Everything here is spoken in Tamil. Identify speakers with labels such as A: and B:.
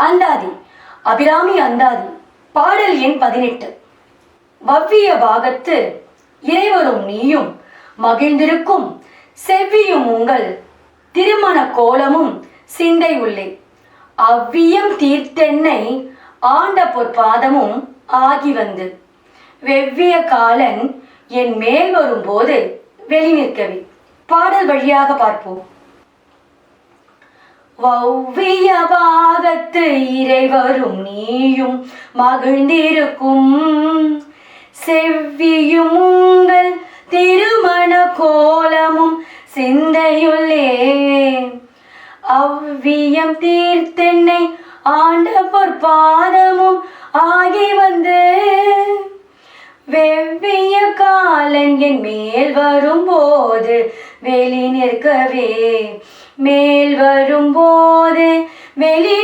A: அந்தாதி அபிராமி அந்தாதி பாடல் எண் 18. வவ்விய பாகத்து இறைவரும் நீயும் மகிழ்ந்திருக்கும் செவ்வியும் உங்கள் திருமண கோலமும் சிந்தை உள்ளே அவ்வியம் தீர்த்தென்னை ஆண்ட பொற்பாதமும் ஆகி வந்து வெவ்விய காலன் என் மேல் வரும்போது வெளி நிற்கவே. பாடல் வழியாக பார்ப்போம். வவ்விய பாகத்து இறைவரும் நீயும் மகிழ்ந்திருக்கும் செவ்வியும் உங்கள் திருமண கோலமும் சிந்தையுள்ளே அவ்வியம் தீர்த்தென்னை ஆண்ட பொற்பாதமும் ஆகி வந்து வெவ்விய காலன் என் மேல் வரும்போது வெளி நிற்கவே மேல் வரும்போது வெளி